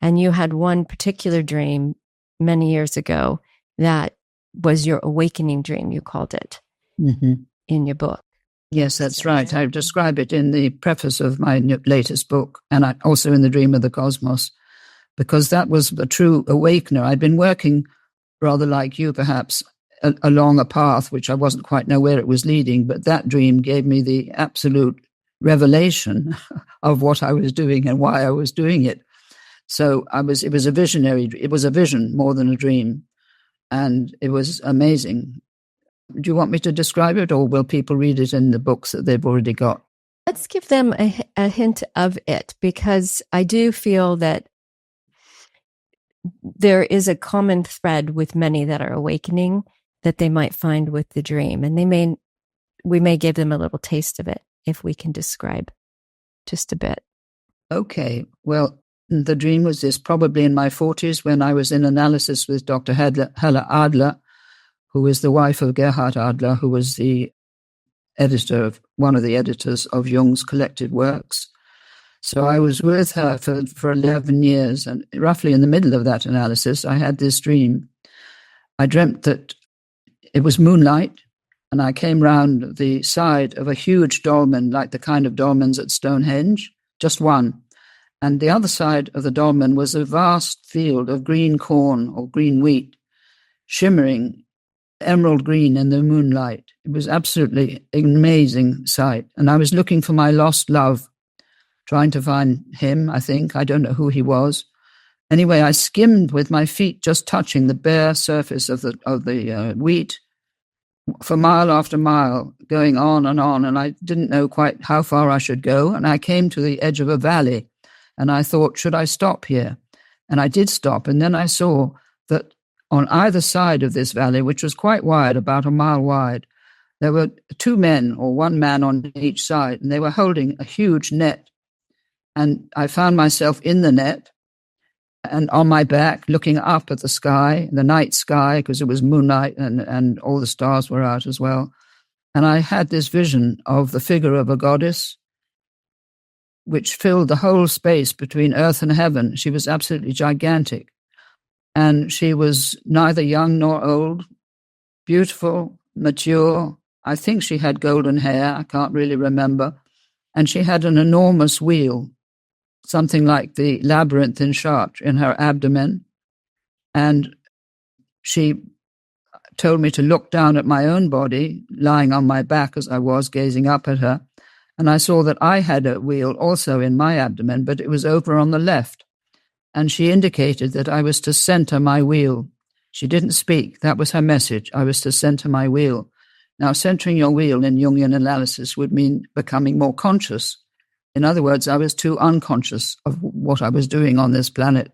And you had one particular dream many years ago that was your awakening dream, you called it, in your book. Yes, that's right. I describe it in the preface of my latest book, and also in The Dream of the Cosmos, because that was a true awakener. I'd been working, rather like you perhaps, along a path which I wasn't quite know where it was leading, but that dream gave me the absolute revelation of what I was doing and why I was doing it. So it was a vision more than a dream, and it was amazing. Do you want me to describe it, or will people read it in the books that they've already got? Let's give them a hint of it, because I do feel that there is a common thread with many that are awakening that they might find with the dream. And we may give them a little taste of it if we can describe just a bit. Okay. Well, the dream was this, probably in my 40s, when I was in analysis with Dr. Hella Adler, who is the wife of Gerhard Adler, who was one of the editors of Jung's collected works. So I was with her for 11 years, and roughly in the middle of that analysis, I had this dream. I dreamt that it was moonlight, and I came round the side of a huge dolmen, like the kind of dolmens at Stonehenge, just one. And the other side of the dolmen was a vast field of green corn or green wheat, shimmering emerald green in the moonlight. It was absolutely an amazing sight. And I was looking for my lost love, trying to find him, I think. I don't know who he was. Anyway, I skimmed with my feet just touching the bare surface of the wheat for mile after mile, going on, and I didn't know quite how far I should go. And I came to the edge of a valley, and I thought, should I stop here? And I did stop, and then I saw that on either side of this valley, which was quite wide, about a mile wide, there were two men, or one man on each side, and they were holding a huge net. And I found myself in the net and on my back, looking up at the sky, the night sky, because it was moonlight and all the stars were out as well. And I had this vision of the figure of a goddess, which filled the whole space between earth and heaven. She was absolutely gigantic. And she was neither young nor old, beautiful, mature. I think she had golden hair. I can't really remember. And she had an enormous wheel, something like the labyrinth in Chartres, in her abdomen. And she told me to look down at my own body, lying on my back as I was, gazing up at her. And I saw that I had a wheel also in my abdomen, but it was over on the left. And she indicated that I was to center my wheel. She didn't speak. That was her message. I was to center my wheel. Now, centering your wheel in Jungian analysis would mean becoming more conscious. In other words, I was too unconscious of what I was doing on this planet.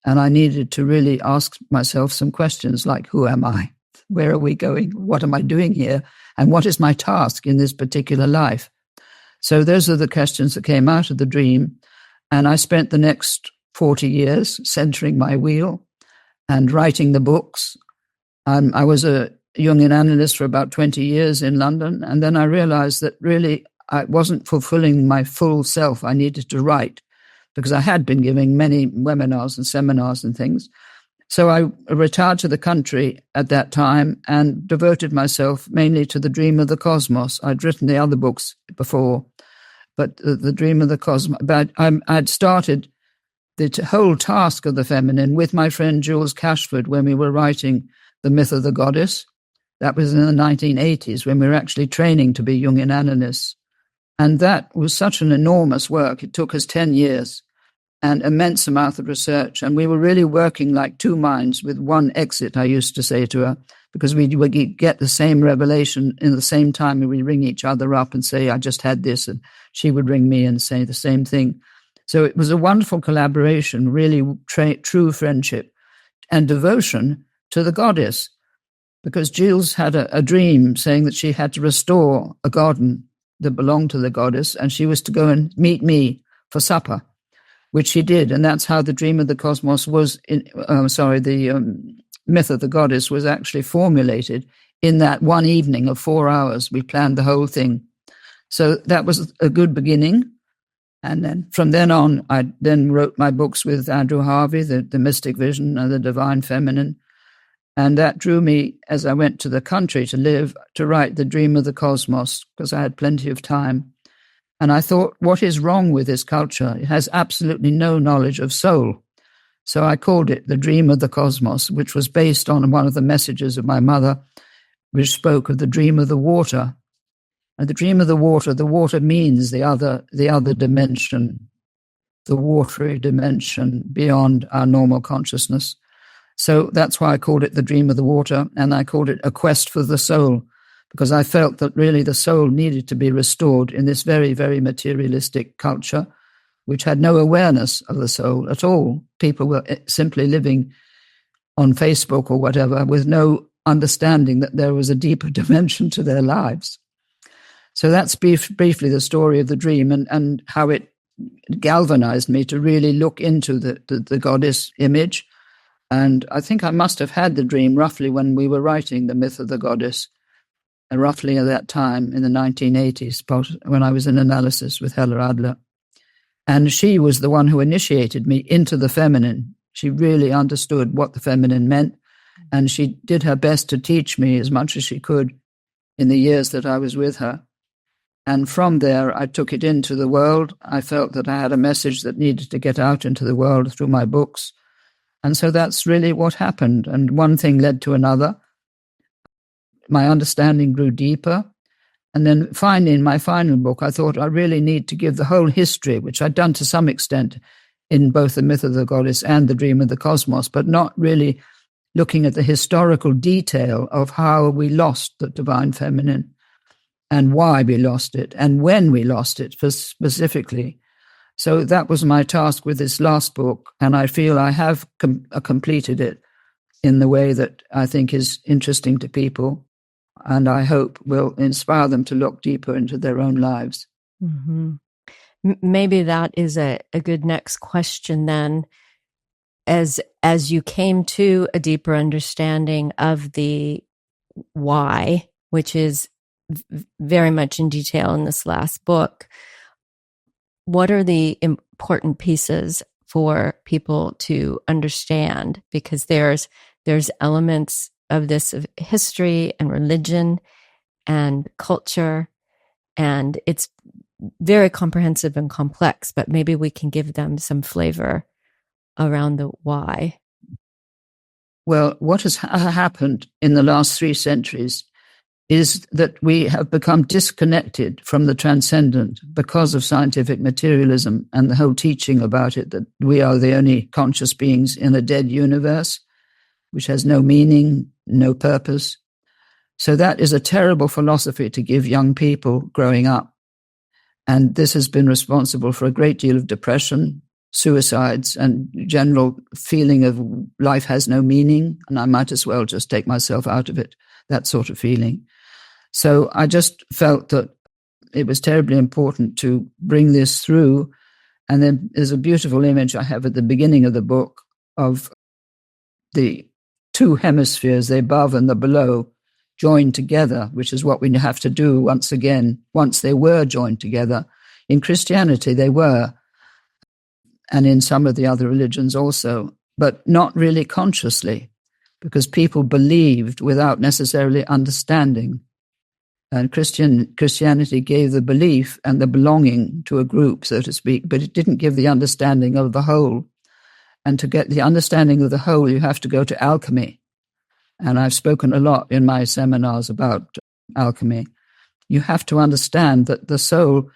And I needed to really ask myself some questions like, who am I? Where are we going? What am I doing here? And what is my task in this particular life? So those are the questions that came out of the dream. And I spent the next 40 years centering my wheel and writing the books. I was a Jungian analyst for about 20 years in London. And then I realized that really I wasn't fulfilling my full self. I needed to write because I had been giving many webinars and seminars and things. So I retired to the country at that time and devoted myself mainly to the Dream of the Cosmos. I'd written the other books before, but the Dream of the Cosmos. But I'd started the whole task of the feminine with my friend Jules Cashford when we were writing The Myth of the Goddess. That was in the 1980s when we were actually training to be Jungian analysts. And that was such an enormous work. It took us 10 years. An immense amount of research. And we were really working like two minds with one exit, I used to say to her, because we would get the same revelation in the same time, and we'd ring each other up and say, I just had this, and she would ring me and say the same thing. So it was a wonderful collaboration, really true friendship and devotion to the goddess, because Jules had a dream saying that she had to restore a garden that belonged to the goddess, and she was to go and meet me for supper, which she did. And that's how the Dream of the Cosmos was, the Myth of the Goddess was actually formulated in that one evening of 4 hours. We planned the whole thing. So that was a good beginning. And then from then on, I then wrote my books with Andrew Harvey, the Mystic Vision and the Divine Feminine. And that drew me, as I went to the country to live, to write The Dream of the Cosmos, because I had plenty of time. And I thought, what is wrong with this culture? It has absolutely no knowledge of soul. So I called it The Dream of the Cosmos, which was based on one of the messages of my mother, which spoke of the dream of the water. And the dream of the water means the other dimension, the watery dimension beyond our normal consciousness. So that's why I called it The Dream of the Water, and I called it A Quest for the Soul, because I felt that really the soul needed to be restored in this very, very materialistic culture, which had no awareness of the soul at all. People were simply living on Facebook or whatever with no understanding that there was a deeper dimension to their lives. So that's briefly the story of the dream and how it galvanized me to really look into the goddess image. And I think I must have had the dream roughly when we were writing The Myth of the Goddess, roughly at that time in the 1980s, when I was in analysis with Hella Adler. And she was the one who initiated me into the feminine. She really understood what the feminine meant, and she did her best to teach me as much as she could in the years that I was with her. And from there, I took it into the world. I felt that I had a message that needed to get out into the world through my books. And so that's really what happened. And one thing led to another. My understanding grew deeper. And then finally, in my final book, I thought I really need to give the whole history, which I'd done to some extent in both The Myth of the Goddess and The Dream of the Cosmos, but not really looking at the historical detail of how we lost the divine feminine and why we lost it and when we lost it specifically. So that was my task with this last book, and I feel I have completed it in the way that I think is interesting to people, and I hope will inspire them to look deeper into their own lives. Mm-hmm. Maybe that is a good next question then. As you came to a deeper understanding of the why, which is very much in detail in this last book, what are the important pieces for people to understand? Because there's elements of this of history and religion and culture, and it's very comprehensive and complex, but maybe we can give them some flavor around the why. Well, what has happened in the last 3 centuries is that we have become disconnected from the transcendent because of scientific materialism and the whole teaching about it, that we are the only conscious beings in a dead universe, which has no meaning, no purpose. So that is a terrible philosophy to give young people growing up. And this has been responsible for a great deal of depression, suicides, and general feeling of life has no meaning, and I might as well just take myself out of it, that sort of feeling. So I just felt that it was terribly important to bring this through. And then there's a beautiful image I have at the beginning of the book of the 2 hemispheres, the above and the below, joined together, which is what we have to do once again, once they were joined together. In Christianity, they were, and in some of the other religions also, but not really consciously, because people believed without necessarily understanding. And Christianity gave the belief and the belonging to a group, so to speak, but it didn't give the understanding of the whole. And to get the understanding of the whole, you have to go to alchemy. And I've spoken a lot in my seminars about alchemy. You have to understand that the soul,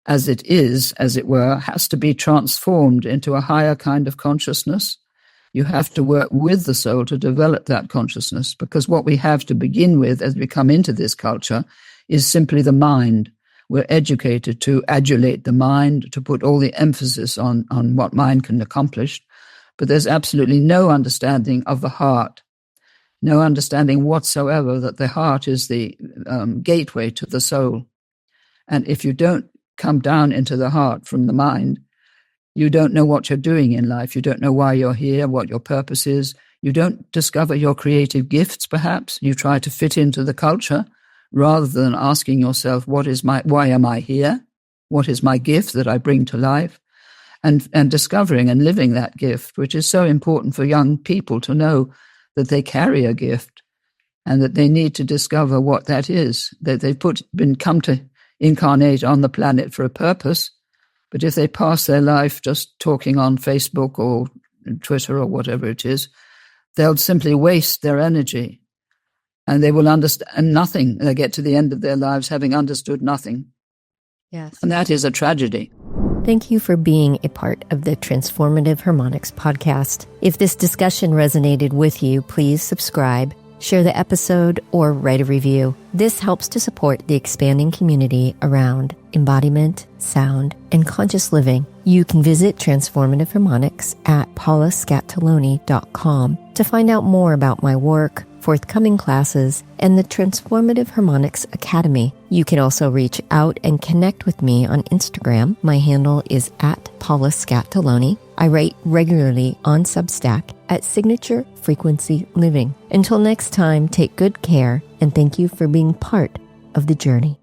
as it is, as it were, has to be transformed into a higher kind of consciousness. You have to work with the soul to develop that consciousness, because what we have to begin with as we come into this culture is simply the mind. We're educated to adulate the mind, to put all the emphasis on what mind can accomplish, but there's absolutely no understanding of the heart, no understanding whatsoever that the heart is the gateway to the soul. And if you don't come down into the heart from the mind, you don't know what you're doing in life. You don't know why you're here, what your purpose is. You don't discover your creative gifts, perhaps. You try to fit into the culture rather than asking yourself, why am I here? what is my gift that I bring to life, and discovering and living that gift, which is so important for young people to know that they carry a gift and that they need to discover what that is, that they've come to incarnate on the planet for a purpose. But if they pass their life just talking on Facebook or Twitter or whatever it is, they'll simply waste their energy and they will understand nothing. They get to the end of their lives having understood nothing. Yes. And that is a tragedy. Thank you for being a part of the Transformative Harmonics podcast. If this discussion resonated with you, please subscribe, share the episode, or write a review. This helps to support the expanding community around embodiment, sound, and conscious living. You can visit Transformative Harmonics at paulascattoloni.com to find out more about my work, forthcoming classes, and the Transformative Harmonics Academy. You can also reach out and connect with me on Instagram. My handle is at Paula Scattoloni. I write regularly on Substack at Signature Frequency Living. Until next time, take good care, and thank you for being part of the journey.